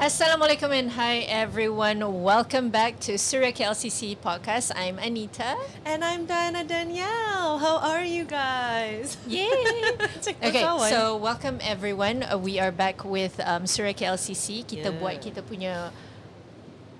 Assalamualaikum and hi everyone. Welcome back to Suria KLCC podcast. I'm Anita. And I'm Danielle. How are you guys? Yay! Okay, so welcome everyone. We are back with Suria KLCC. Kita buat kita punya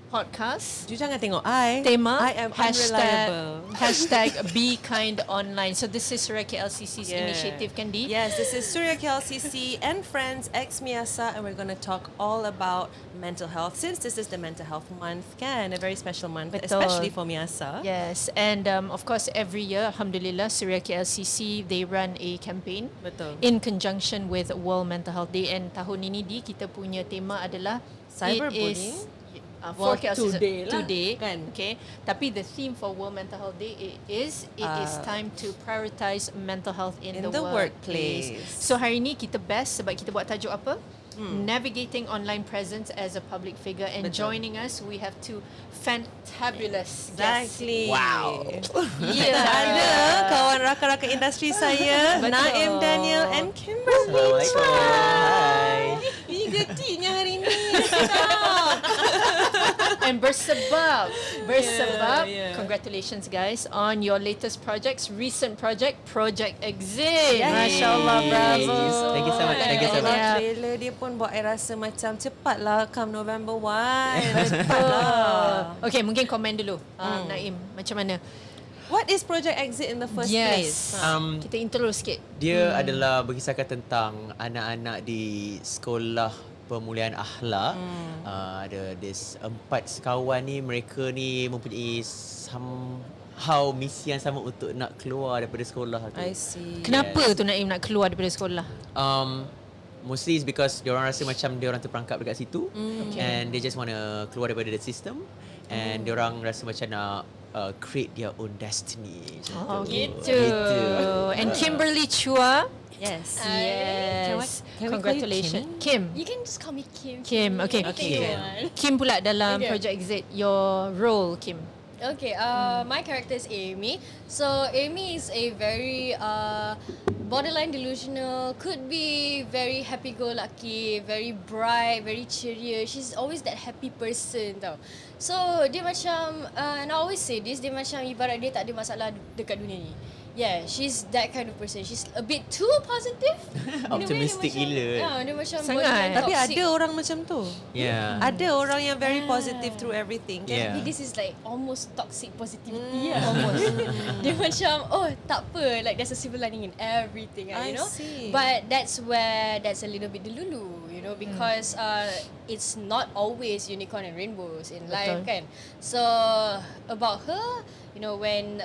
podcast. You jangan tengok I. Tema I am unreliable. hashtag Be Kind Online. So this is Suria KLCC's initiative, Kandi. Yes, this is Suria KLCC and friends ex MIASA, and we're going to talk all about mental health. Since this is the mental health month, a very special month, especially for MIASA. Yes, and of course every year, Alhamdulillah, Suria KLCC they run a campaign. Betul. In conjunction with World Mental Health Day, and tahun ini kita punya tema adalah cyberbullying. For today, kan? Okay. Tapi the theme for World Mental Health Day is time to prioritize mental health in the workplace. So hari ni kita best sebab kita buat tajuk apa? Navigating online presence as a public figure, and joining us we have two fantabulous guests. Wow. Ada kawan rakan-rakan industri saya, Naim Daniel and Kimberly Chuah. Ini getinya hari ni. And bersebab congratulations guys on your latest recent project Exit. Masya-Allah, bravo. Thank you so much. Thank you so much. Trailer dia pun buat rasa macam cepatlah come November 1. Okay, mungkin komen dulu. Naim, macam mana? What is Project Exit in the first place? Kita intro sikit. Dia adalah berkisahkan tentang anak-anak di sekolah pemulihan akhlak. Ada 4 sekawan ni, mereka ni mempunyai somehow misi yang sama untuk nak keluar daripada sekolah tu. I see. Kenapa tu Naim nak keluar daripada sekolah? Mostly is because diorang rasa macam diorang terperangkap dekat situ, and they just want to keluar daripada the system, and diorang rasa macam nak create their own destiny. Gitu. And Kimberly Chuah. Yes. Can congratulations. Kim. You can just call me Kim. Kim, okay. Kim pula dalam Project Exit. Your role, Kim. Okay, my character is Amy. So Amy is a very borderline delusional, could be very happy-go-lucky, very bright, very cheery. She's always that happy person tau. So dia macam, and I always say this, dia macam ibarat dia tak ada masalah dekat dunia ni. Yeah, she's that kind of person. She's a bit too positive. Optimistic gila. Dia macam sangat. Tapi ada orang macam tu. Yeah. Ada orang yang very positive through everything. Yeah. Tapi this is like almost toxic positivity. Almost. Dia macam, tak apa. Like there's a silver lining in everything. You know. See. But that's a little bit delulu. You know, because it's not always unicorn and rainbows in life, kan. So about her, you know, when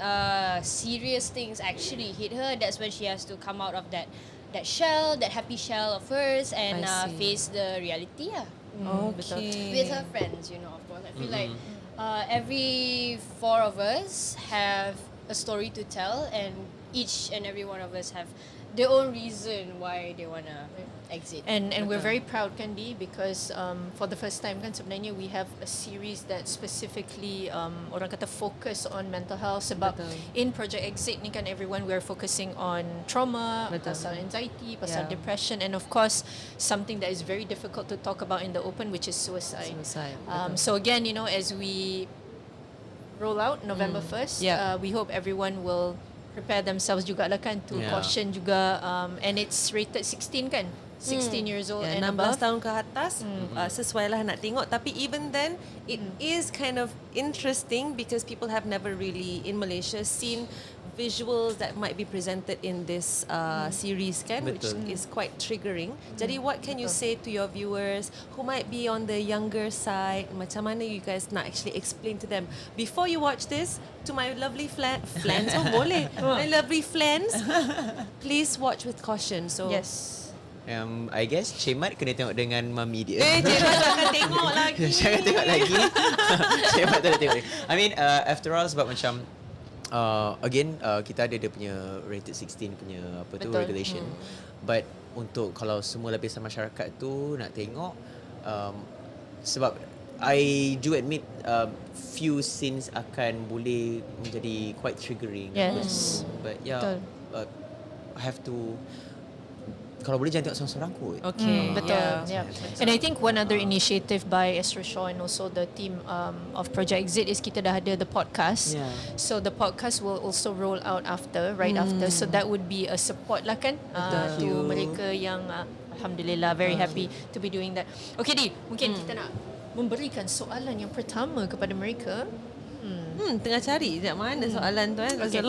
serious things actually hit her, that's when she has to come out of that happy shell of hers and face the reality. Okay. With her friends, you know, of course. I feel like every 4 of us have a story to tell, and each and every one of us have their own reason why they want to exit. And we're very proud, Kandi, because for the first time kan sebenarnya we have a series that specifically orang kata focus on mental health, sebab in Project Exit ni kan everyone we're focusing on trauma, pasal anxiety, pasal depression, and of course something that is very difficult to talk about in the open, which is suicide. So again, you know, as we roll out November 1st, we hope everyone will prepare themselves jugalah kan to caution juga, and it's rated 16 kan, 16 years old and 16 above. tahun ke atas, sesuailah nak tengok. Tapi even then it is kind of interesting because people have never really in Malaysia seen visuals that might be presented in this series kan, which is quite triggering. Jadi what can you say to your viewers who might be on the younger side? Macam mana you guys nak actually explain to them before you watch this? To my lovely flans, boleh. My lovely flans, please watch with caution. So Yes. I guess Cemat kena tengok dengan mami dia. Cemat jangan tengok lagi. Jangan tengok lagi. Cemat tak nak tengok lagi. I mean, after all, sebab macam again, kita ada dia punya rated 16 punya apa tu regulation. But untuk kalau semua lapisan masyarakat tu nak tengok, sebab I do admit few scenes akan boleh menjadi quite triggering. Yes. But yeah, I have to kalau boleh jangan tengok seorang-seorang kot. Okay. Betul. Yeah. Yeah. And I think one other initiative by Astro Shaw and also the team of Project Exit is kita dah ada the podcast. Yeah. So the podcast will also roll out right after. So that would be a support lah kan to mereka yang alhamdulillah very happy to be doing that. Okay Di, mungkin kita nak memberikan soalan yang pertama kepada mereka. Tengah cari sekejap mana soalan tu kan. There's Okay.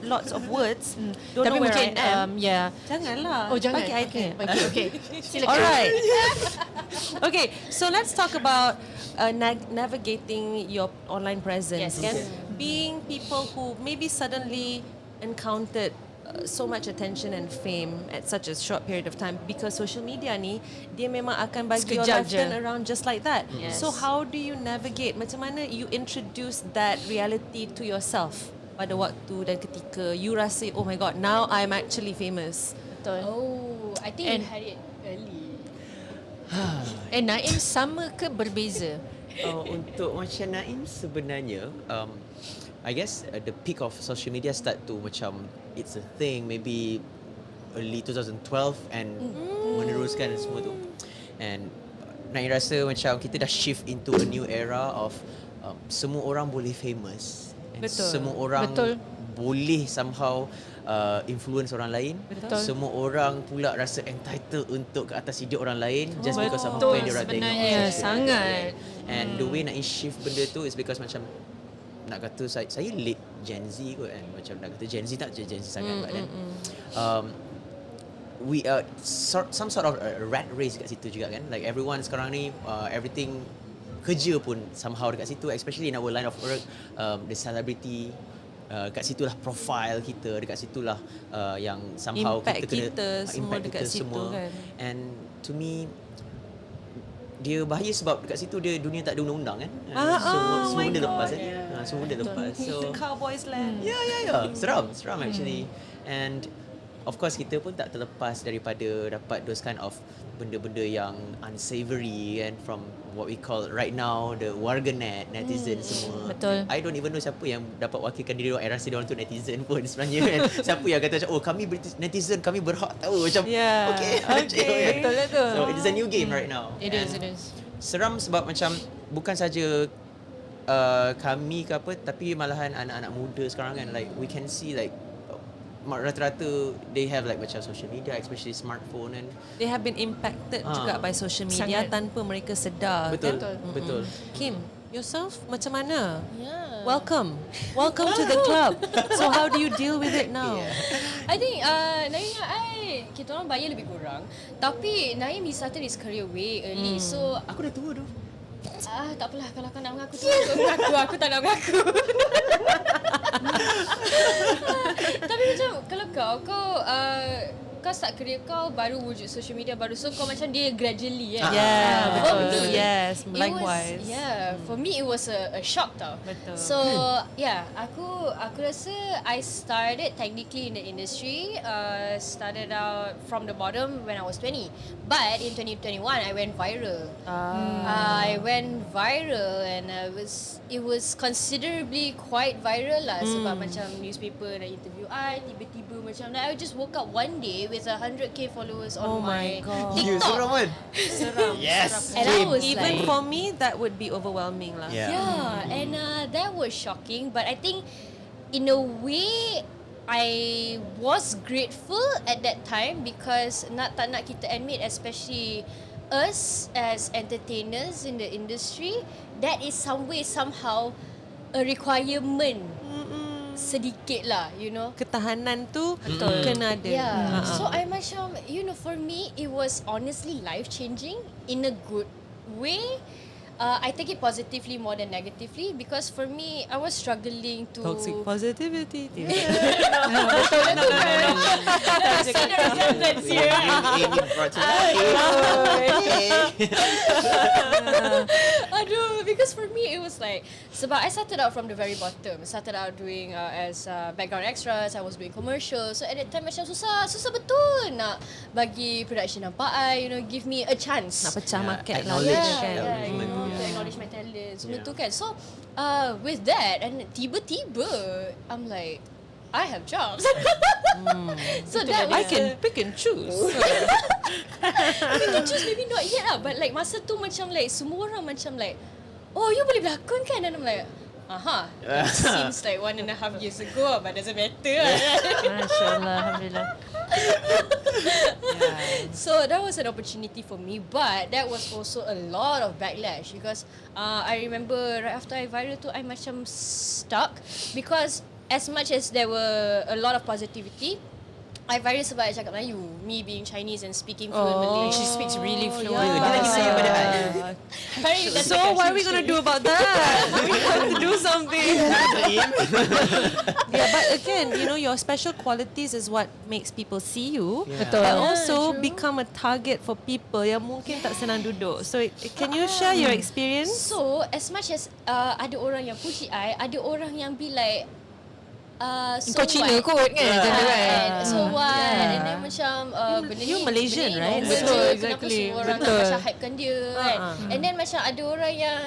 lots of words. Don't Tapi know where mungkin I am. yeah. Janganlah. Oh jangan. Bagi I Okay. think. Okay. Silakan. Alright. Okay, so let's talk about navigating your online presence. Yes. Kan? Being people who maybe suddenly encountered so much attention and fame at such a short period of time, because social media ni dia memang akan bagi your Sekejap life je. turn around just like that. Yes. So how do you navigate? Macam mana you introduce that reality to yourself pada waktu dan ketika you rasa, oh my god, now I'm actually famous. Betul. Oh, I think And- you had it early. Naim sama ke berbeza? Untuk macam Naim sebenarnya I guess the peak of social media start to macam it's a thing maybe early 2012 and meneruskan semua tu. And Naim rasa macam kita dah shift into a new era of semua orang boleh famous. And Betul. Semua orang Betul. boleh somehow influence orang lain. Betul. Semua orang pula rasa entitled untuk ke atas hidup orang lain just because of apa Betul yang dia orang tengok. sebenarnya sangat. And the way nak shift benda tu is because macam nak kata saya late Gen Z kot kan. Macam nak kata Gen Z tak Gen Z sangat but then we are some sort of a rat race kat situ juga kan. Like everyone sekarang ni everything kerja pun somehow dekat situ, especially in our line of work, the celebrity kat situlah profile kita, dekat situlah yang somehow Impact kita kena kita semua impact dekat kita situ semua. kan. And to me dia bahaya sebab dekat situ dunia tak ada undang-undang kan. Semua my benda God. lepas kan. Semua benda lepas. It's So the cowboys land. yeah. Seram actually. And of course kita pun tak terlepas daripada dapat those kind of benda-benda yang unsavory and from what we call right now the warganet, netizen semua. Betul. I don't even know siapa yang dapat wakilkan diri orang. I rasa dia orang tu netizen pun sebenarnya kan. Siapa yang kata macam, oh kami netizen, kami berhak tahu macam Yeah. okay. Betul. So it is a new game right now. It is. Seram sebab macam bukan saja kami ke apa, tapi malahan anak-anak muda sekarang kan, like we can see like rata-rata they have like macam social media, especially smartphone and They have been impacted juga by social media Sangat. tanpa mereka sedar. betul Kan? betul. Kim, yourself macam mana? Yeah. Welcome to the club. So how do you deal with it now? I think Naim kita orang bayar lebih kurang. Tapi Naim he started his career way early. So Aku dah tua tu. tak apalah kalau kau nak mengaku tu mengaku. Aku tak nak mengaku. Tapi macam kalau kau start career kau baru wujud social media baru, so kau macam dia gradually kan. Yeah, For betul. me, Yes, it likewise. for me it was a shock tau. Betul. So yeah, aku rasa I started technically in the industry, started out from the bottom when I was 20. But in 2021 I went viral. I went viral and it was considerably quite viral lah sebab macam newspaper nak interview I, tiba-tiba macam I just woke up one day with 100k followers on Oh my God. You TikTok. seram kan? Seram. Yes. And I was Even like, for me, that would be overwhelming lah. Yeah. and that was shocking. But I think, in a way, I was grateful at that time because tak nak kita admit, especially us as entertainers in the industry, that is some way somehow a requirement. Sedikit lah, you know. Ketahanan tu kena ada. Yeah. So I macam, for me, it was honestly life-changing in a good way. I take it positively more than negatively because for me, I was struggling to... Toxic positivity. Aduh, because for me it was like sebab I started out from the very bottom. Started out doing as background extras. I was doing commercials. So at that time macam susah betul nak bagi production nampak I, give me a chance. Nak pecah market lah. acknowledge kan. To acknowledge my talent semua tu kan. So with that and tiba-tiba I'm like, I have jobs. So that was I can pick and choose. maybe choose, maybe not yet lah. But like masa tu macam like semua orang macam like, oh you boleh berlakon kan? And I'm like, it seems like 1.5 years ago, but doesn't matter. Masya-Allah, alhamdulillah. So that was an opportunity for me, but that was also a lot of backlash because I remember right after I viral tu, I macam stuck because as much as there were a lot of positivity, I viral sebab I cakap Melayu. Me being Chinese and speaking fluent Malay. She speaks really fluent. Dia lagi saya padahal. Apparently that's So like a what are we huge gonna thing. do about that? We have to do something. Yeah, but again, you know, your special qualities is what makes people see you. Yeah. Betul. And also true. become a target for people yang mungkin tak senang duduk. So can you share your experience? So as much as ada orang yang puji I, ada orang yang be like, so Kau Cina what? kot kan? Macam tu kan? So what? Yeah. And then macam benda You ni Malaysian, benda ni right? normal Betul, je. Kenapa exactly. semua orang Betul. nak macam hypekan dia kan? And then macam ada orang yang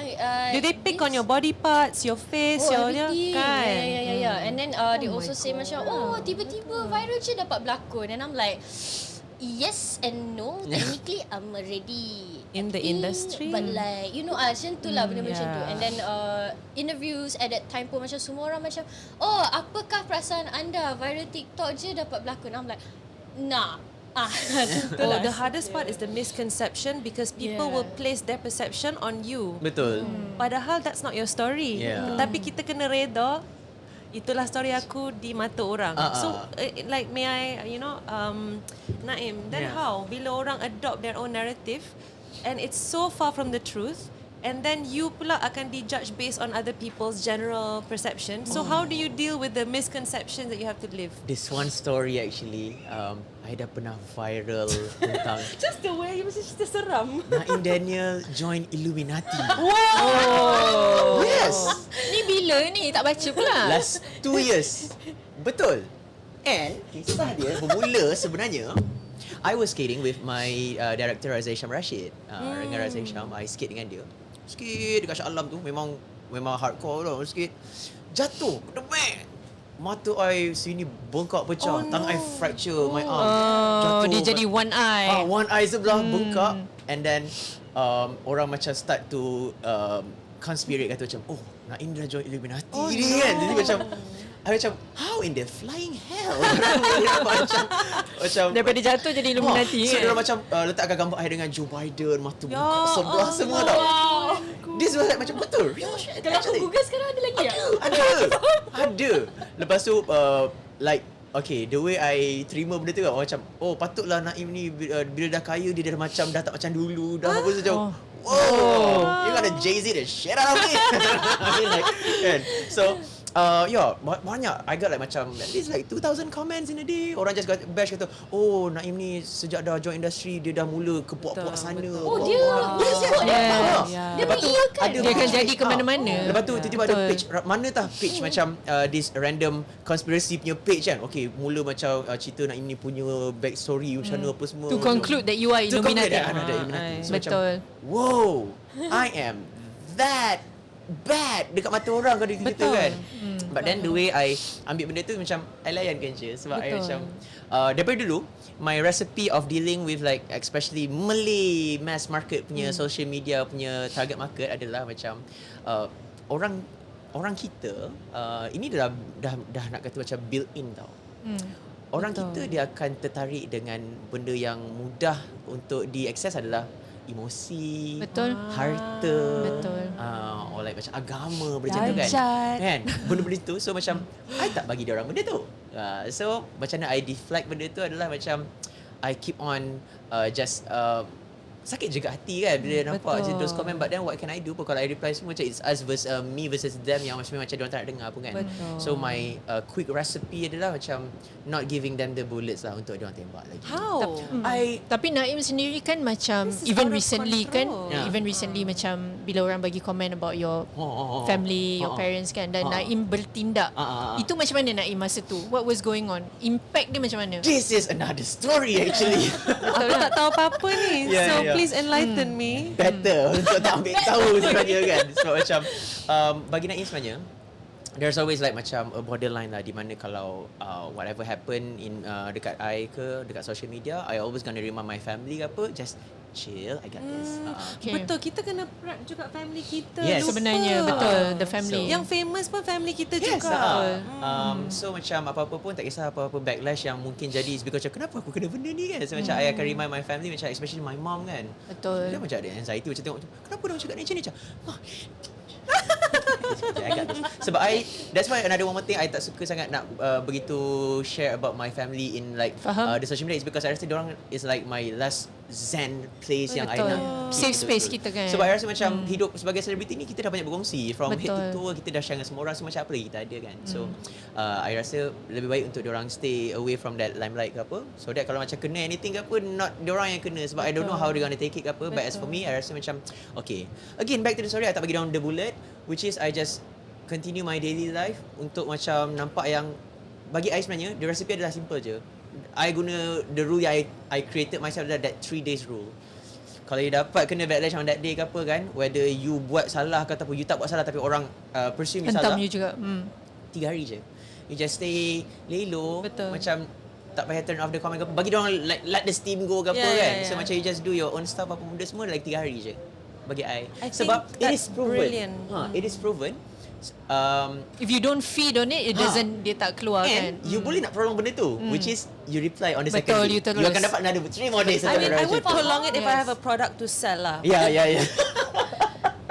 Do they pick on your body parts, your face, your everything. kan? Yeah. And then they also say macam, oh tiba-tiba viral je dapat berlakon. And I'm like, yes and no. Technically I'm already In the acting, industry. but like, you know, macam tu lah benda macam tu. yeah. And then interviews at that time pun macam semua orang macam, oh apakah perasaan anda viral TikTok je dapat berlakon? I'm like, nah. Oh, the hardest part is the misconception because people Yeah. will place their perception on you. Betul. Padahal that's not your story. Yeah. Tapi kita kena reda, itulah story aku di mata orang. So like may I, you know, Naim, then Yeah. how? Bila orang adopt their own narrative and it's so far from the truth, and then you pula akan dijudge based on other people's general perception. So how do you deal with the misconceptions that you have to live? This one story actually, I dah pernah viral tentang Just the way you mesti cerita seram. Naim Daniel join Illuminati. Oh. Yes. Ni bila ni? Tak baca pula. Last 2 years. Betul. And kisah dia bermula sebenarnya, I was skating with my director Razai Syam Rashid. Dengan Razai Syam, I skate dengan dia. Skate dekat Shah Alam tu memang hardcore tau skate. Jatuh, kedebek. Mata I sini bengkak pecah. Tangan I fracture my arm. Oh, dia jadi one eye. One eye sebelah bengkak. And then orang macam start to conspirate kata macam, oh Naim dah join Illuminati ni kan. Jadi macam I macam, how in the flying hell? macam Daripada jatuh jadi Illuminati so kan? dia macam letakkan gambar I dengan Joe Biden, mata bengkak sebelah semua tau. This was like macam betul. Real shit. Kalau aku Google sekarang ada lagi tak? Ada. Lepas tu like okay, the way I terima benda tu kan, macam oh patutlah Naim ni bila dah kaya dia dah macam dah tak macam dulu, dah apa macam whoa, you gotta Jay-Z the shit out of me. I mean like kan. So banyak. I got like macam at least like 2,000 comments in a day. Orang just bash kata, oh Naim ni sejak dah join industry dia dah mula ke puak-puak sana. Oh dia Yeah. Dia Lepas tu mengiyakan. ada Dia akan page, jadi ke mana-mana. Lepas tu tiba-tiba ada Betul. page mana tah page macam this random conspiracy punya page kan. Okay, mula macam cerita Naim ni punya back story macam mana apa semua. To conclude that you are To conclude Illuminati. that ada Illuminati. So Betul. macam, wow, I am that bad dekat mata orang kalau kita Betul. kan. But then the way I ambil benda tu macam I layankan je sebab I Betul. macam daripada dulu my recipe of dealing with like especially Malay mass market punya social media punya target market adalah macam orang kita ini dah nak kata macam built in tau. Orang Betul. kita dia akan tertarik dengan benda yang mudah untuk diakses adalah emosi, Betul. harta, Betul. or like macam agama benda macam tu kan. Dahsyat. Kan? Benda-benda tu so macam I tak bagi dia orang benda tu. So macam mana I deflect benda tu adalah macam I keep on just sakit juga hati kan bila nampak je Betul. those comment, but then what can I do pun kalau I reply semua macam it's us versus me versus them yang macam diorang tak nak dengar pun kan. Betul. So my quick recipe adalah macam not giving them the bullets lah untuk diorang tembak lagi. How? Tapi Naim sendiri kan macam This is even out of recently control. kan, Yeah. even recently macam bila orang bagi komen about your Oh. family, your parents kan, dan Naim bertindak. Itu macam mana Naim masa tu? What was going on? Impact dia macam mana? This is another story actually. Aku tak tahu apa-apa ni. Yeah, So yeah. please enlighten me. Better untuk tak ambil tahu sebenarnya kan. Sebab macam bagi Naim sebenarnya there's always like macam a borderline lah, di mana kalau whatever happen in dekat I ke dekat social media, I always gonna remind my family ke apa, just chill, I got this. Okay. Betul, kita kena prep juga family kita. Yes. Lupa. Sebenarnya betul, the family. Yang famous pun family kita Yes, juga. so macam apa-apa pun tak kisah apa-apa backlash yang mungkin jadi is because macam kenapa aku kena benda ni kan. So macam I akan remind my family, macam especially my mom kan. Betul. Dia macam ada anxiety, macam tengok kenapa dia cakap ni macam ni macam. Okay, I got this. Sebab that's why another one more thing I tak suka sangat nak begitu share about my family in like the social media is because I rasa diorang is like my last zen place yang I Betul. nak keep Safe betul-betul. space kita kan. Sebab I rasa macam hidup sebagai selebriti ni kita dah banyak berkongsi from head to Betul. toe, kita dah share dengan semua orang, so macam apa lagi kita ada kan. So I rasa lebih baik untuk diorang stay away from that limelight ke apa, so that kalau macam kena anything ke apa, not diorang yang kena, sebab I don't know how they gonna take it ke apa. But as for me, I rasa macam okay, again back to the story, I tak bagi down the bullet, which is I just continue my daily life untuk macam nampak yang bagi I sebenarnya the recipe adalah simple je. I guna the rule yang I created myself, adalah that 3 days rule. Kalau you dapat kena backlash on that day ke apa kan, whether you buat salah ke ataupun you tak buat salah tapi orang presume you salah, Hentam you juga. 3 hari je. You just stay lay low. Betul. Macam tak payah turn off the comment ke apa. Bagi diorang like let the steam go ke apa kan. So macam you just do your own stuff apa benda semua like 3 hari je. Bagi I sebab think it that's is proven. brilliant. It is proven. If you don't feed on it, it doesn't, dia tak keluar And kan. you boleh nak prolong benda tu, which is you reply on the Betul, second day. you terus. You akan dapat another 3 more days. I mean, I would Macam tu. prolong it if I Yes. have a product to sell lah. Yeah.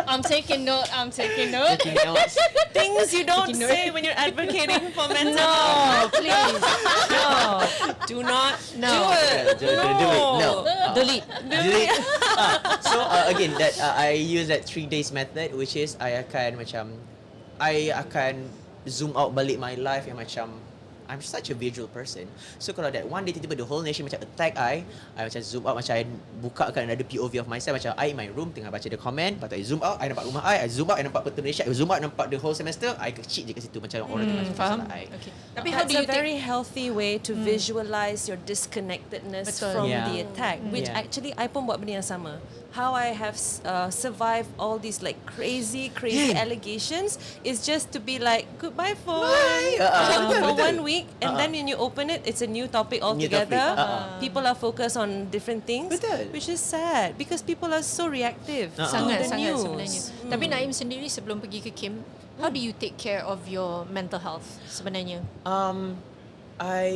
I'm taking note. Taking notes. Things you don't say when you're advocating for mental health. No, please. No. Do not No. do it. Don't do it. No. Delete. Delete. So again, that I use that 3 days method, which is I akan zoom out balik my life yang macam I'm such a visual person. So kalau that one day tiba-tiba the whole nation macam attack I macam zoom out, macam I bukakan ada POV of myself, macam I in my room tengah baca the comment, lepas tu I zoom out, I nampak rumah I zoom out, I nampak peta Malaysia, I zoom out, nampak the whole semester, I kecil je kat situ macam orang tengah cerita Faham? pasal I. Okay. Tapi how That's do you a very healthy way to visualize your disconnectedness Betul. from Yeah. the attack, which Yeah. actually I pun buat benda yang sama. How I have survived all these like crazy allegations is just to be like goodbye phone for 1 week, and then when you open it, it's a new topic altogether. People are focused on different things, Betul. which is sad because people are so reactive to sangat the news. sebenarnya. Tapi Naim sendiri sebelum pergi ke Kim, how do you take care of your mental health sebenarnya?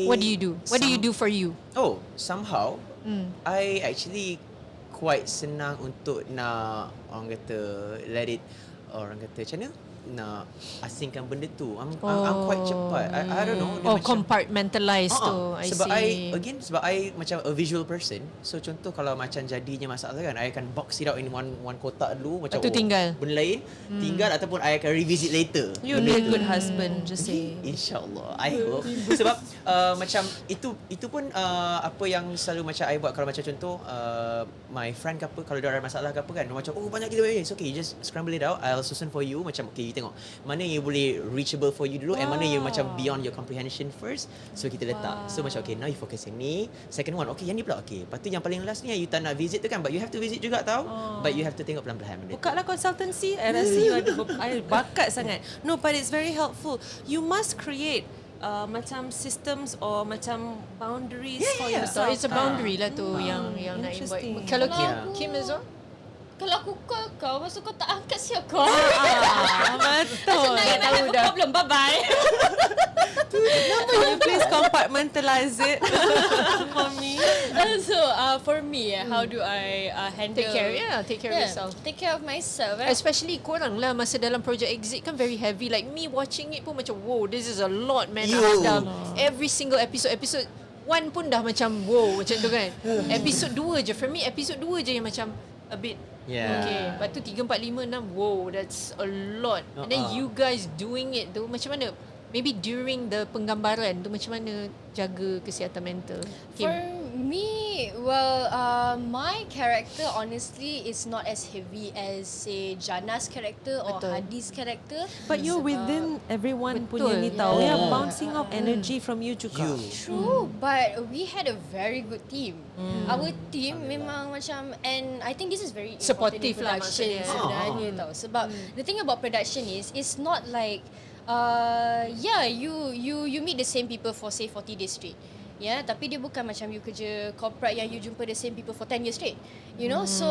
What do you do? What do you do for you? Oh, somehow I actually quite senang untuk nak orang kata let it, orang kata macam mana, nak asingkan benda tu. I'm quite cepat. I don't know. Dia macam, Compartmentalize tu. I sebab see. sebab I macam a visual person. So contoh kalau macam jadinya masalah kan, I akan box it out in one kotak dulu macam Lepas tu tinggal. benda lain tinggal, ataupun I akan revisit later. You'll be a good husband, just say. InsyaAllah, I hope. Sebab macam itu pun apa yang selalu macam I buat. Kalau macam contoh my friend ke apa, kalau dia ada masalah ke apa kan, dia macam banyak kita, it's okay, just scramble it out, I'll susun for you. Macam okay, you tengok mana yang boleh reachable for you dulu, and mana yang macam beyond your comprehension first. So kita letak. So macam okay, now you focus yang ni. Second one, okay, yang ni pula okay. Lepas tu yang paling last ni yang you tak nak visit tu kan, but you have to visit juga tau. But you have to tengok pelan-pelan benda tu. Buka lah consultancy. I rasa you ada bakat sangat. No, but it's very helpful. You must create macam systems or macam boundaries for So yourself. it's a boundary lah tu yang Naim buat. Interesting. Kalau Kim, Yeah. Kim is on? Kalau aku call kau, masa kau tak angkat siap kau. Betul. Naim, I have a problem. Bye-bye. Can you please compartmentalize it for me? So for me, how do I handle... Take care of yourself. Take care of myself. Especially korang lah masa dalam project exit kan very heavy. Like me watching it pun macam wow, this is a lot man. Every single episode 1 pun dah macam wow macam tu kan. Episode 2 je. For me episode 2 je yang macam a bit okay. Lepas tu 3, 4, 5, 6 wow, that's a lot. And then you guys doing it tu macam mana? Maybe during the penggambaran tu macam mana jaga kesihatan mental? Kim. For me, well, my character honestly is not as heavy as say Jana's character or Betul. Hadi's character. But you're within everyone punya ni tau. We are bouncing off energy from you juga. True, but we had a very good team. Our team memang macam, and I think this is very important in Supportive lah production maksudnya. sebenarnya tau. Sebab the thing about production is, it's not like you meet the same people for say 40 days straight. Ya, tapi dia bukan macam you kerja corporate yang you jumpa the same people for 10 years straight. You know, so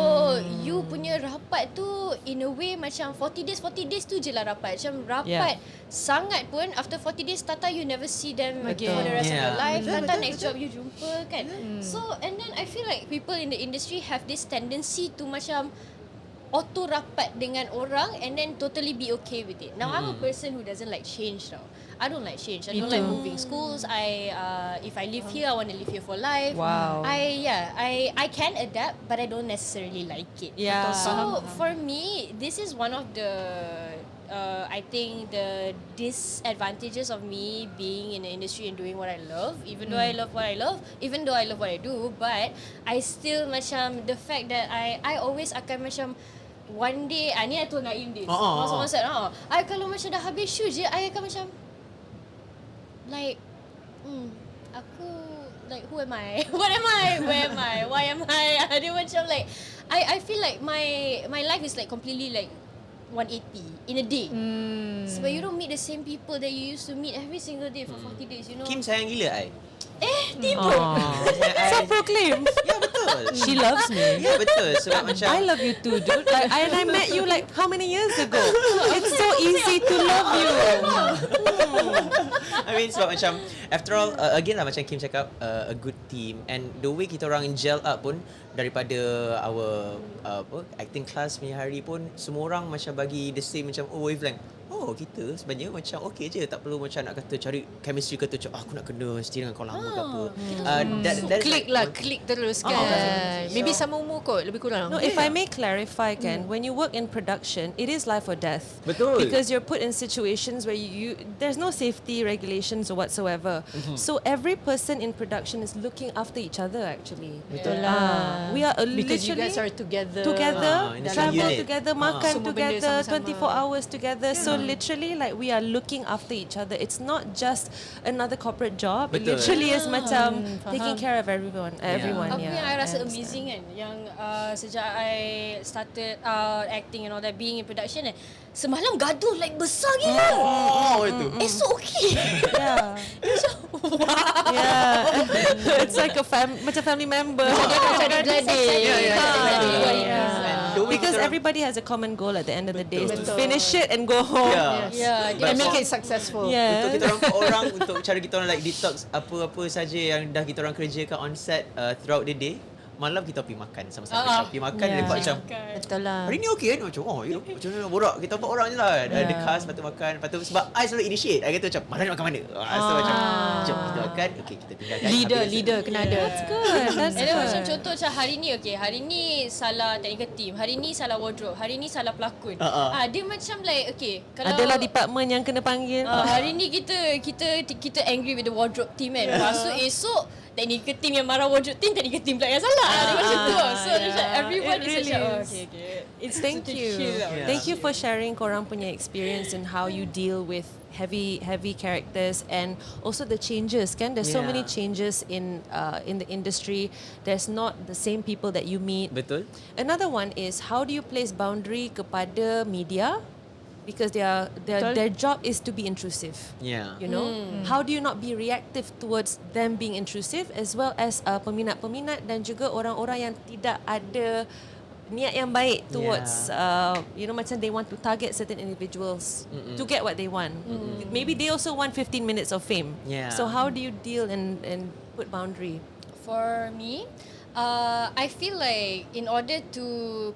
you punya rapat tu in a way macam 40 days tu je lah rapat. Macam rapat sangat pun after 40 days tata you never see them again for the rest of your life. Tata next job you jumpa kan. So and then I feel like people in the industry have this tendency to macam auto rapat dengan orang and then totally be okay with it. Now I'm a person who doesn't like change tau. I don't like change. I don't like moving schools. If I live here, I want to live here for life. Wow. I can adapt, but I don't necessarily like it. Yeah. So for me, this is one of the I think the disadvantages of me being in the industry and doing what I love. Even though I love what I love, even though I love what I do, but I still macam the fact that I always akan macam one day, ni I told Naim this. Masa I kalau macam dah habis shoot je, I akan macam like, aku like who am I? What am I? Where am I? Why am I? Dia macam like, I feel like my life is like completely like 180 in a day. Sebab you don't meet the same people that you used to meet every single day for 40 days, you know. Kim sayang gila Tiba. Self-proclaimed. Ya betul. She loves me. Ya betul. Sebab macam I love you too, dude. Like, I met you like how many years ago? It's so easy to love you. I mean sebab macam after all again lah macam Kim cakap a good team and the way kita orang gel up pun daripada our acting class punya hari pun semua orang macam bagi the same macam wavelength. Kita sebenarnya macam okay je, tak perlu macam nak kata cari chemistry kata macam aku nak kena mesti dengan kau lama ke apa. Klik terus kan. Maybe sama umur kot, lebih kurang. No, if I may clarify, Ken, when you work in production, it is life or death. Betul. Because you're put in situations where there's no safety regulations or whatsoever. So every person in production is looking after each other actually. Betul lah. We are Because you literally guys are together. in the Travel same unit. together, makan Semua benda together, sama-sama. 24 hours together. So literally like we are looking after each other. It's not just another corporate job. It Betul. literally is macam taking care of everyone. Apa Yeah, yang I rasa understand. amazing kan, yang sejak I started acting and all that, being in production semalam gaduh like besar gila. Itu. Esok okay. Yeah. Yeah. It's like macam family member. Macam gladi. Because everybody has a common goal at the end of the day is to Betul. finish it and go home. Yeah, And make it successful. Untuk Yeah. kita orang orang untuk cara kita orang like detox apa-apa saja yang dah kita orang kerjakan on set throughout the day. Malam kita pergi makan sama-sama. Pergi makan Yeah. lepas macam Betul lah. hari ni okey kan? Macam macam mana borak. Kita 4 orang je lah. Ada cast, lepas tu makan. Lepas tu sebab I selalu initiate. I kata macam malam ni makan mana? So macam jom kita makan. Okay kita tinggalkan. Leader kena ada. That's good. That's And then good. macam contoh macam hari ni hari ni salah technical team, hari ni salah wardrobe, hari ni salah pelakon. Dia macam like kalau Adalah department yang kena panggil. hari ni kita angry with the wardrobe team kan. Lepas tu esok technical team yang marah wardrobe team, technical team pula yang salah. Dia macam tu. So macam everyone It is really macam is. It's Thank you. Yeah. Thank you for sharing korang punya experience and how you deal with heavy characters and also the changes kan. There's so Yeah. many changes in the industry. There's not the same people that you meet. Betul. Another one is how do you place boundary kepada media because their job is to be intrusive. Yeah. You know, how do you not be reactive towards them being intrusive as well as peminat-peminat dan juga orang-orang yang tidak ada niat yang baik towards macam they want to target certain individuals to get what they want. Maybe they also want 15 minutes of fame. Yeah. So how do you deal and put boundary? For me, I feel like in order to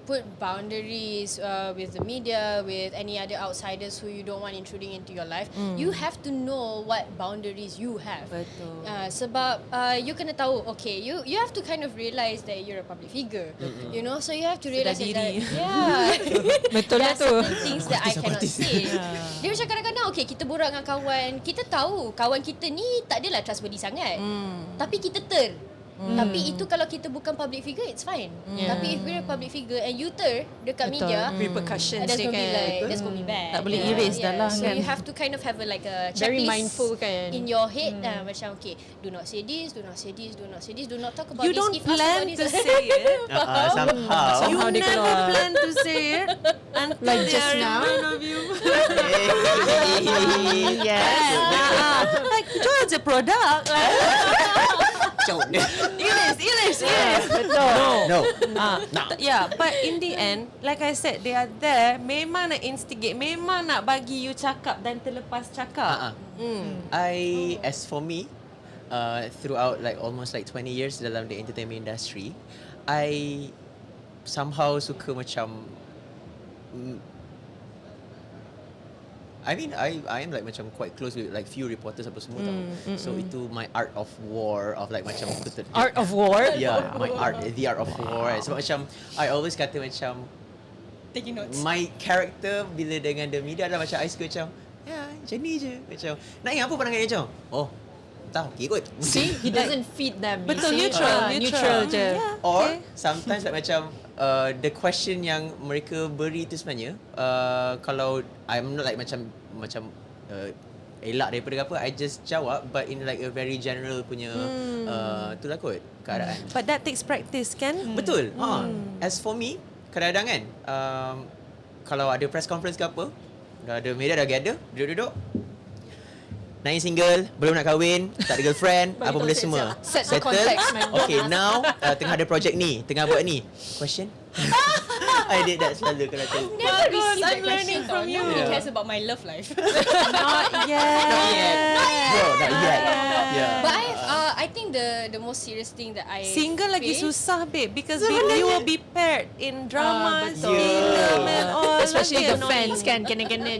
put boundaries with the media, with any other outsiders who you don't want intruding into your life, you have to know what boundaries you have. Betul. Sebab you kena tahu, you have to kind of realize that you're a public figure, you know, so you have to realize that Betul there lah are tu. certain things that I cannot say. Dia macam kadang-kadang kita borak dengan kawan, kita tahu kawan kita ni tak adalah trustworthy sangat, tapi kita Tapi itu kalau kita bukan public figure, it's fine. Tapi if we're a public figure and you dekat media, repercussions that's dia gonna be kan. like, that's gonna be bad. Tak boleh erase dah lah So kan. you have to kind of have like a checklist Very mindful kan. in your head. Macam okay, do not say this, do not say this, do not say this, do not talk about You this. don't If asked plan about to this, say it. Somehow. You Somehow dia never keluar. plan to say it until Like they just are in now. front of you. Yes. Like jual je produk. Cok. Iris. Betul. No. Yeah, but in the end, like I said, they are there memang nak instigate, memang nak bagi you cakap dan terlepas cakap. As for me, throughout like almost like 20 years dalam the entertainment industry, I somehow suka macam I mean, I am like macam quite close with like few reporters apa semua tau. So itu my art of war of like macam Art of war. Yeah, my art, the art of war. So macam I always kata macam taking notes. my character bila dengan the media adalah macam I suka macam macam ni je. Macam Naim apa pandangan dia macam? Oh, tak okey kot. See, he doesn't feed them. you Betul, see. neutral je. Yeah. Or sometimes like macam the question yang mereka beri tu sebenarnya kalau I'm not like macam elak daripada apa, I just jawab but in like a very general punya itulah kot keadaan. But that takes practice kan? Betul. As for me, kadang-kadang kan kalau ada press conference ke apa, dah ada media dah gather, duduk-duduk. Naim single, belum nak kahwin, tak ada girlfriend, apa benda semua. Set the context, man. Okay, now tengah ada project ni, tengah buat ni. Question? I did that selalu kalau tu. Never received that I'm learning question from tau. you. Nobody Yeah. cares about my love life. Not yet. Bro, not yet. Yeah. But I think the most serious thing that I Single lagi face- susah babe because you will be paired in drama, betul. film and all. Especially Nanti the fans annoying. kan, kena-kena.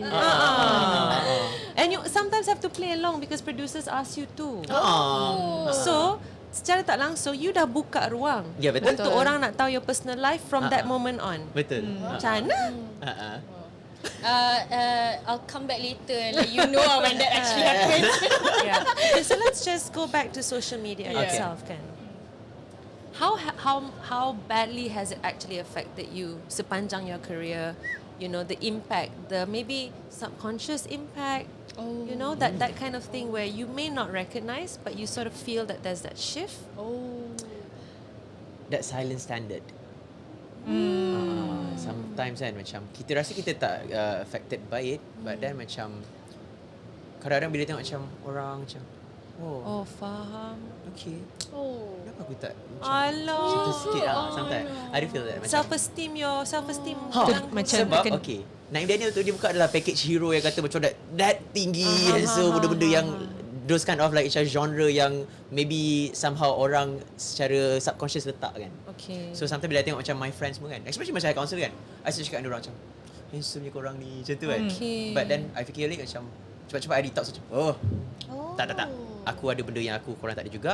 And you sometimes have to play along because producers ask you to. Oh. So secara tak langsung you dah buka ruang Ya, betul. untuk orang nak tahu your personal life from that moment on. Betul. Macam mana? I'll come back later and let you know when that actually happens. Yeah. Okay, so let's just go back to social media Okay. itself kan. How badly has it actually affected you sepanjang your career? You know, the impact, the maybe subconscious impact, you know, that kind of thing where you may not recognize but you sort of feel that there's that shift. That silent standard. Sometimes kan macam kita rasa kita tak affected by it, but then macam kadang-kadang bila tengok macam orang macam Oh, faham. okay, kenapa aku tak macam Alah. sikit-sikit sometimes I do feel that macam Self-esteem Macam sebab kena- okay, Naim Daniel tu dia buka adalah package hero yang kata macam that tinggi, so benda-benda yang those kind of like macam genre yang maybe somehow orang secara subconscious letak kan. Okay. So sometimes bila I tengok macam my friends semua kan, especially macam I counsel kan, I selalu cakap dengan orang macam handsome je korang ni, macam tu kan. Okay. But then I fikir balik macam cepat-cepat I detox macam tak aku ada benda yang korang tak ada juga,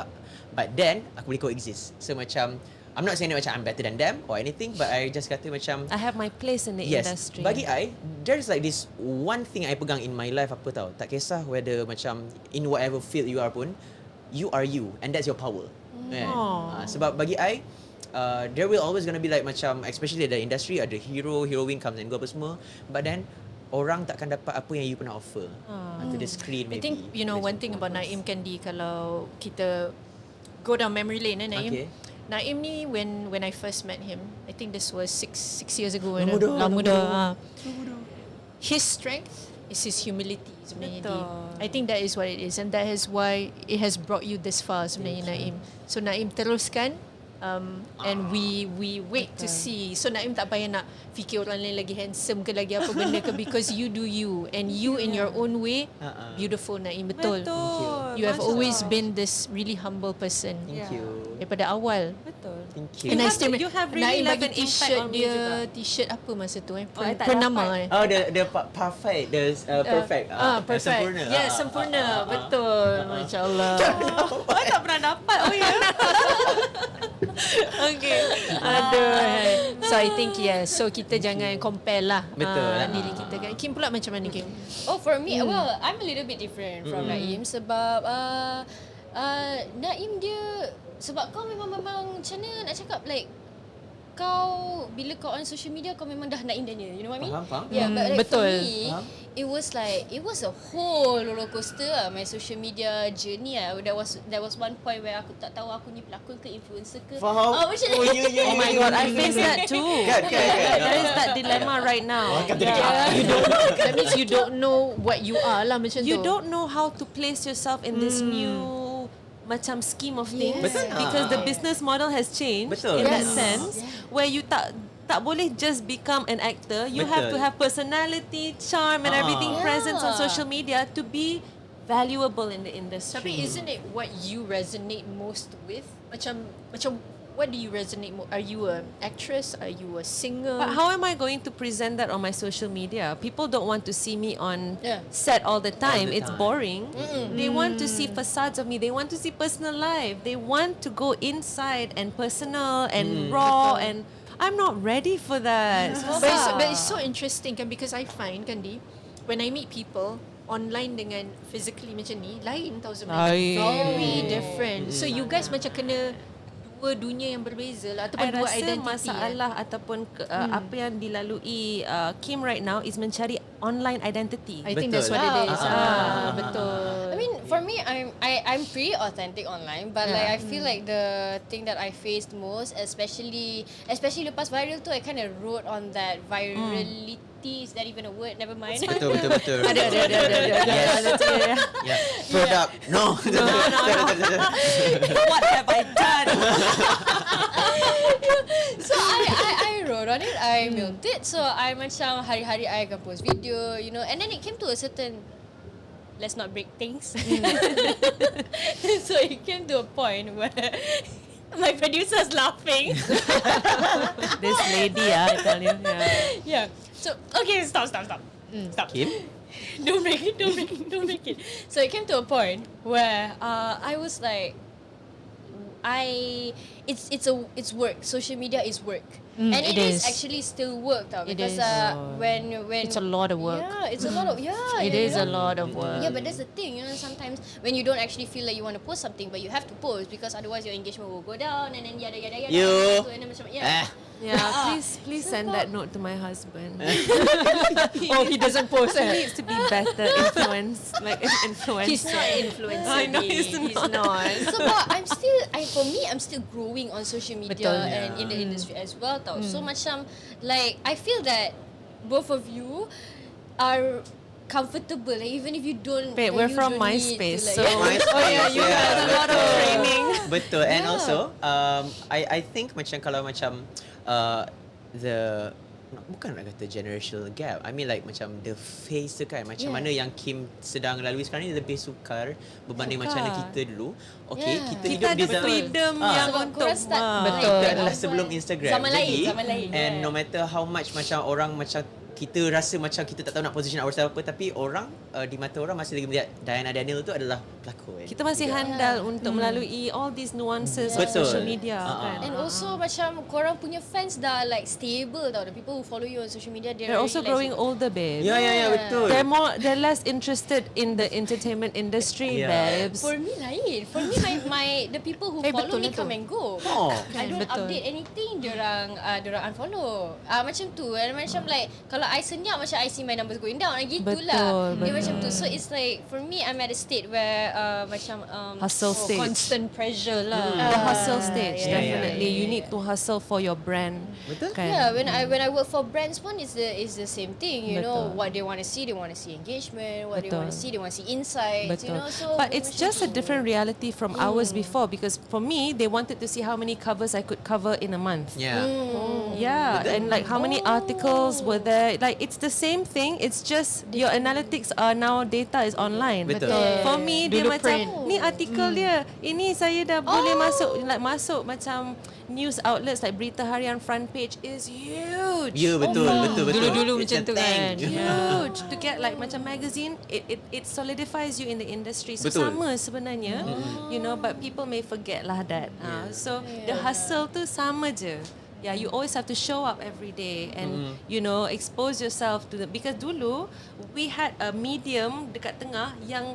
but then aku boleh coexist. So macam I'm not saying that macam I'm better than them or anything, but I just kata macam I have my place in the yes, industry. bagi I there's like this one thing I pegang in my life apa tau, tak kisah whether macam in whatever field you are pun, you are you and that's your power. Kan? Sebab bagi I there will always gonna be like macam especially the industry ada hero, heroine comes and go apa semua, but then orang takkan dapat apa yang you pernah offer to the screen I maybe. think one thing about Naim Kandi, kalau kita go down memory lane Naim. Okay. Naim ni when I first met him, I think this was six years ago. Lama dah. His strength is his humility sebenarnya. Betul. I think that is what it is, and that is why it has brought you this far sebenarnya Naim. So Naim teruskan. And we wait to see. So Naim tak payah nak fikir orang lain lagi handsome ke lagi apa benda ke, because you do you and you in your own way beautiful Naim. Betul. You have always been this really humble person Thank you. daripada awal. Betul. Thank you. And I still you have really Naim left bagi an impact t-shirt on me dia, juga. t-shirt apa masa tu I tak Purnama dapat. Oh, the perfect, the perfect. perfect. Sempurna. Yeah, sempurna. Betul. Masya-Allah. I tak pernah dapat. Oh ya. Okay. Aduh. So I think so kita jangan compare lah Betul lah. diri kita kan. Kim pula macam mana Kim? Oh, for me, well, I'm a little bit different from Naim sebab Naim dia sebab kau memang macam mana nak cakap, like kau bila kau on social media kau memang dah Naim Daniel, you know what I mean? Faham. Yeah, but like betul. for me, it was a whole roller coaster lah, my social media journey lah. There was one point where aku tak tahu aku ni pelakon ke influencer ke. Faham. Macam ni. Oh my god, I face that too. Kan. There is that dilemma right now. That means you don't know what you are lah macam tu. You don't know how to place yourself in this new macam scheme of things. Betul. Because the business model has changed Betul. in that Yes. sense, where you tak boleh just become an actor. You have to Betul. have personality, charm and everything presence on social media to be valuable in the industry. Tapi isn't it what you resonate most with? Macam what do you resonate more? Are you an actress? Are you a singer? But how am I going to present that on my social media? People don't want to see me on set all the time. the It's time. boring. They want to see facades of me. They want to see personal life. They want to go inside and personal and raw and I'm not ready for that. But it's so interesting kan, because I find Kandi, when I meet people online dengan physically macam ni lain tau sebenarnya. Lain. Very different. So you guys macam kena dua dunia yang berbeza lah ataupun I dua rasa identity. masalah ataupun apa yang dilalui Kim right now is mencari online identity. I think that's what it is. Betul. I mean, for me, I'm pretty authentic online, but like I feel like the thing that I faced most, especially lepas viral tu, I kind of wrote on that virality. Is that even a word? Never mind. Betul. Ada. Yeah. Product. No. What have I done? So I wrote on it, I milked it. So I macam hari-hari I akan post video, you know, and then it came to a certain, let's not break things. So it came to a point where my producer's laughing. This lady, I tell you. Yeah. Yeah. So okay, stop. Stop. Kim? Don't break it. So it came to a point where I was like, it's work. Social media is work. And it it is is. actually still work tau, It because is. when It's a lot of work. Yeah, it's a lot of It is a lot of work. Yeah, but that's the thing, you know, sometimes when you don't actually feel like you want to post something, but you have to post because otherwise your engagement will go down and then yada. You. And then macam, yeah. Yeah, please send that note to my husband. Oh, he doesn't post He needs to be better influence. He's not influencing. I know me. he's not. So but I'm still growing on social media Betul. and in the industry as well tau. So macam like I feel that both of you are comfortable, like, even if you don't. Wait, like, we're you from don't need MySpace, to, so like, you guys a lot of training. Betul. And also I think macam kalau macam the bukan nak kata generational gap. I mean like macam the phase tu kan, macam mana yang Kim sedang lalui sekarang ni lebih sukar berbanding macam mana kita dulu. Okay, Yeah. kita Kita hidup ada di zaman freedom yang Sebab untuk korang start Betul. itu like, adalah apa, sebelum Instagram. Zaman lain. And Yeah. no matter how much macam orang macam kita rasa macam kita tak tahu nak position ourselves apa, tapi orang di mata orang masih lagi melihat Danielle tu adalah pelakon. kita masih handal untuk melalui all these nuances of Betul. social media kan. And also macam korang punya fans dah like stable tau. The people who follow you on social media, They're also growing older, babe. Ya, betul. They're less interested in the entertainment industry, Yeah. babes. For me lain. For me my the people who follow betul me lah tu. come and go. Oh. I don't Betul. update anything, diorang unfollow. Macam tu. And macam like kalau I senyap macam I see my numbers going down, gitulah. Dia macam tu. So it's like for me I'm at a state where macam Hustle stage. Constant pressure lah. The hustle stage, yeah, definitely. You need to hustle for your brand. Betul. Kan? Yeah, when I work for brands pun is the same thing. You know Betul. what they want to see engagement. What they Betul. want to see insights. You Betul. know, so But it's macam just a tu. different reality from ours before, because for me, they wanted to see how many covers I could cover in a month. Yeah. Yeah, and like how many articles were there. Like it's the same thing, it's just your analytics are now data is online. Betul. For me, dia Dulu macam print. ni artikel dia. Ini saya dah boleh masuk macam news outlets like Berita Harian front page is huge. Ya, betul. Dulu-dulu It's macam a tu thing. kan. Huge to get like macam magazine, it solidifies you in the industry. So Betul. sama sebenarnya, you know, but people may forget lah that. So the hustle tu sama je. Yeah, you always have to show up every day and you know expose yourself to the, because dulu we had a medium dekat tengah yang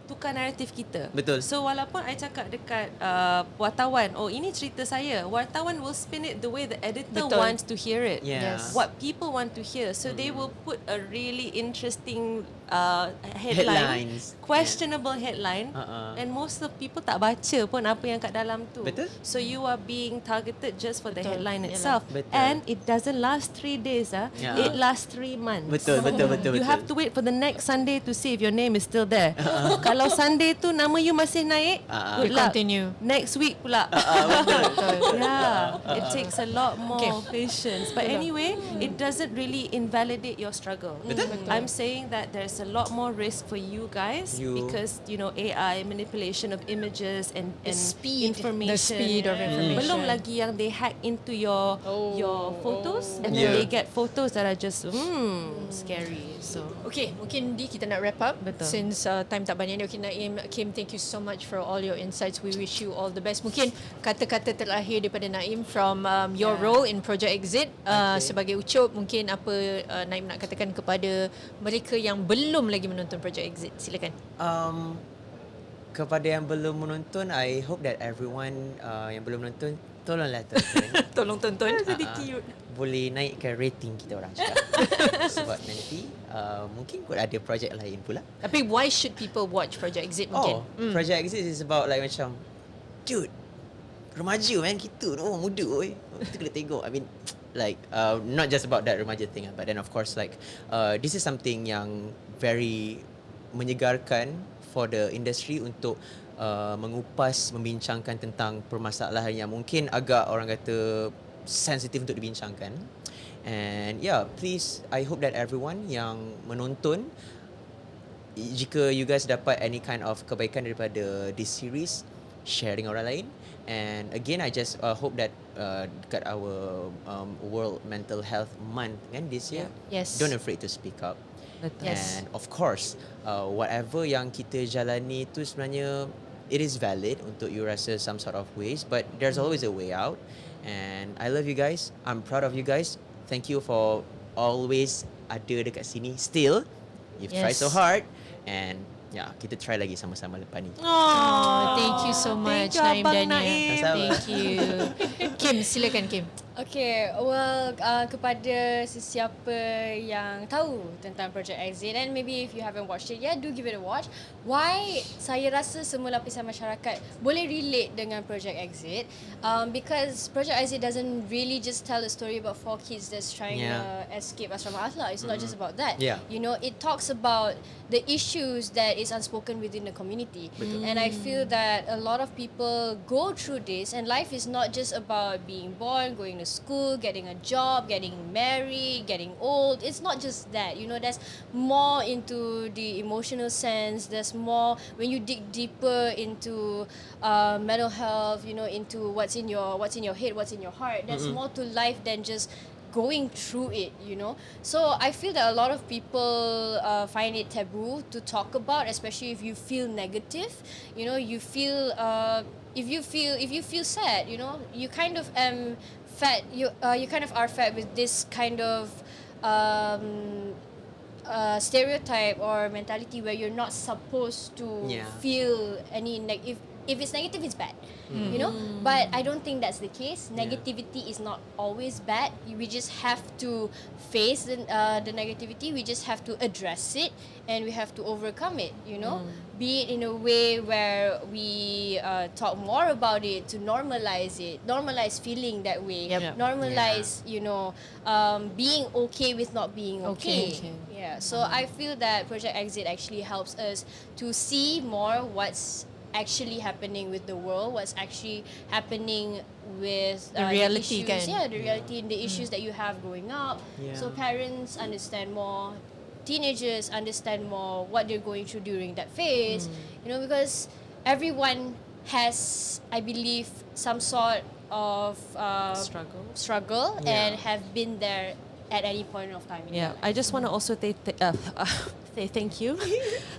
tukar naratif kita. Betul. So walaupun I cakap dekat wartawan, oh ini cerita saya, wartawan will spin it the way the editor Betul. wants to hear it. Yeah. Yes. What people want to hear. So they will put a really interesting Headlines. questionable headline, and most of people tak baca pun apa yang kat dalam tu. Betul. So you are being targeted just for the Betul. headline Yalah. itself. Betul. And it doesn't last 3 days. Yeah. It lasts 3 months. Betul, betul, betul, You betul. have to wait for the next Sunday to see if your name is still there. Kalau Sunday tu nama you masih naik, good We luck. continue. Next week pula. Betul. Yeah, it takes a lot more Okay. patience. But anyway, it doesn't really invalidate your struggle. I'm saying that there's a lot more risk for you guys because AI manipulation of images and speed. information. The speed of information. Belum lagi yang they hack into your photos and then Yeah. they get photos that are just scary. So Okay, mungkin kita nak wrap up. Betul. Since time tak banyak ni. Okay, Naim, Kim, thank you so much for all your insights. We wish you all the best. Mungkin kata-kata terakhir daripada Naim from your role in Project Exit sebagai ucup, mungkin apa Naim nak katakan kepada mereka yang belum lagi menonton Project Exit. Silakan. Kepada yang belum menonton, I hope that everyone yang belum menonton, tolonglah tonton. Tolong tonton. Boleh naikkan rating kita orang cakap. Sebab nanti mungkin kot ada projek lain pula. Tapi why should people watch Project Exit mungkin? Project Exit is about like macam, dude, remaja man, kita orang muda oi. Kita kena tengok. I mean like not just about that remaja thing, but then of course like this is something yang very menyegarkan for the industry untuk mengupas, membincangkan tentang permasalahan yang mungkin agak orang kata sensitif untuk dibincangkan. And yeah, please, I hope that everyone yang menonton, jika you guys dapat any kind of kebaikan daripada this series, sharing orang lain. And again, I just hope that dekat our World Mental Health Month kan this year, Yes. don't afraid to speak up. Betul. Yes. And of course, whatever yang kita jalani tu sebenarnya it is valid untuk you rasa some sort of ways, but there's always a way out. And I love you guys. I'm proud of you guys. Thank you for always ada dekat sini. Still, you've tried so Yes. hard, and yeah, kita try lagi sama-sama lepas ni. Thank you so much, Thank you, Naim Abang Daniel. Naim. Sama-sama. Thank you. Kim, silakan Kim. Okay, well, kepada sesiapa yang tahu tentang Project Exit, and maybe if you haven't watched it yet, do give it a watch. Why saya rasa semua lapisan masyarakat boleh relate dengan Project Exit? Because Project Exit doesn't really just tell a story about 4 kids that's trying to escape asrama Ahlak. It's not just about that. Yeah. You know, it talks about the issues that is unspoken within the community. And I feel that a lot of people go through this, and life is not just about being born, going to school, getting a job, getting married, getting old. It's not just that. You know, there's more into the emotional sense. There's more when you dig deeper into mental health, you know, into what's in your head, what's in your heart. There's more to life than just going through it, you know. So I feel that a lot of people find it taboo to talk about, especially if you feel negative. You know, you feel if you feel sad, you know, you kind of fed you kind of are fed with this kind of stereotype or mentality where you're not supposed to feel any if it's negative, it's bad, you know. But I don't think that's the case. Negativity is not always bad. We just have to face the negativity. We just have to address it, and we have to overcome it, you know. Be it in a way where we talk more about it to normalize it, normalize feeling that way, normalize, you know, being okay with not being okay. Yeah. So I feel that Project Exit actually helps us to see more what's actually happening with the world, what's actually happening with The reality the issues, kan? the reality and the issues that you have growing up. So parents understand more, teenagers understand more what they're going through during that phase, you know, because everyone has, I believe, some sort of struggle and have been there at any point of time. In Yeah, their I life. just want to also say thank you.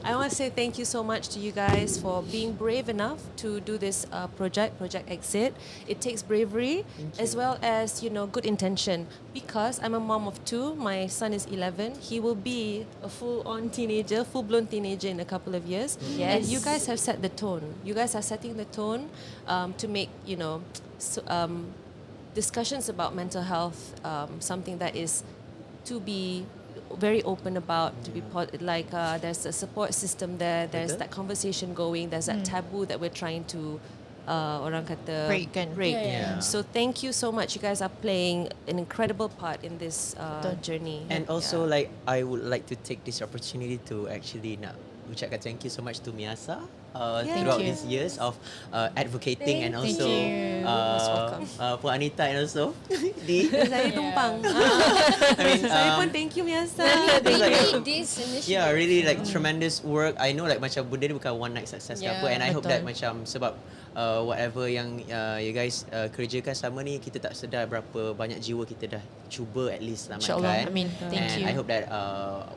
I want to say thank you so much to you guys for being brave enough to do this Project Exit. It takes bravery as well as, you know, good intention, because I'm a mom of two. My son is 11. He will be a full-blown teenager in a couple of years. And you guys have set the tone. You guys are setting the tone to make, you know, discussions about mental health something that is to be very open about, to be there's a support system there, there's that conversation going, there's that taboo that we're trying to orang kata Break kan? break. Yeah. So thank you so much. You guys are playing an incredible part in this journey. And also like I would like to take this opportunity to actually nak ucapkan thank you so much to MIASA throughout you. these years of advocating and Thank also you. Most welcome. Puan Anita and also di Saya tumpang. I mean Saya pun thank you Miasa. It's like, This initiative. yeah, really like tremendous work. I know like macam benda ni bukan one night success ke Yeah, apa, and I hope that betul. macam sebab whatever yang you guys kerjakan selama ni, kita tak sedar berapa banyak jiwa kita dah cuba at least InsyaAllah. selamatkan. I mean, thank and you. I hope that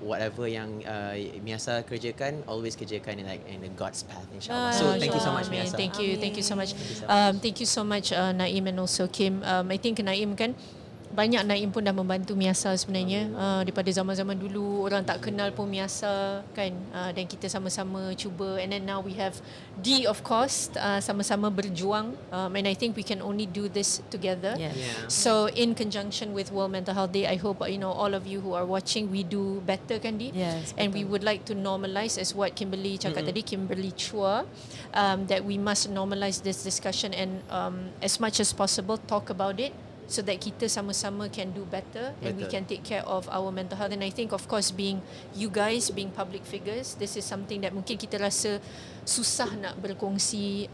whatever yang MIASA kerjakan, always kerjakan in the God's path, insyaAllah. So thank you so much, Amin. MIASA. Thank you so much. you so much. Thank you so much Naim and also Kim. I think Naim kan, banyak Naim pun dah membantu MIASA sebenarnya daripada zaman-zaman dulu orang tak kenal pun MIASA kan, dan kita sama-sama cuba, and then now we have D, of course, sama-sama berjuang, and I think we can only do this together. Yes. Yeah. So in conjunction with World Mental Health Day, I hope all of you who are watching, we do better kan Di? Yes, And we would like to normalize, as what Kimberly cakap tadi, Kimberly Chuah, that we must normalize this discussion and as much as possible talk about it, so that kita sama-sama can do better and we Betul. can take care of our mental health. And I think, of course, being you guys, being public figures, this is something that mungkin kita rasa susah nak berkongsi.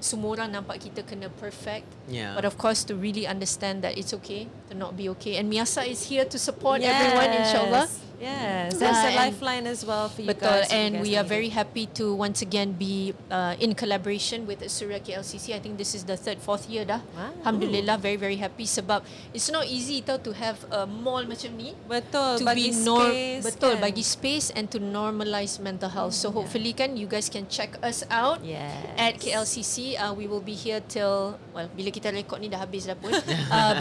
Semua orang nampak kita kena perfect. Yeah. But of course, to really understand that it's okay to not be okay. And MIASA is here to support everyone, insyaAllah. Yes, that's a And- lifeline as well for you Betul, guys. and we are very happy to once again be in collaboration with Suria KLCC. I think this is the fourth year dah. Wow. Alhamdulillah, very very happy sebab it's not easy tau to have a mall macam ni. Betul, To bagi be space, betul, kan? bagi space and to normalize mental health. So hopefully kan you guys can check us out Yes. at KLCC. We will be here till, well, bila kita record ni dah habis dah pun.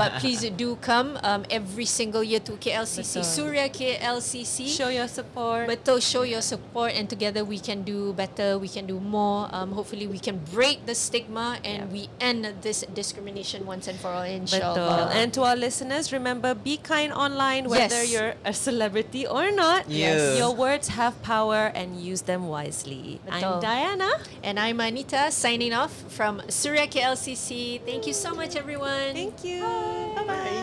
But please do come every single year to KLCC, Betul. Suria KLCC. Show your support. Betul, show your support, and together we can do better, we can do more. Hopefully we can break the stigma and we end this discrimination once and for all, Betul. inshallah. And to our listeners, remember, be kind online, whether Yes. you're a celebrity or not. Yes. Your words have power and use them wisely. I'm Betul. Diana. And I'm Anita, signing off from Suria KLCC. Thank you so much, everyone. Thank you. Bye.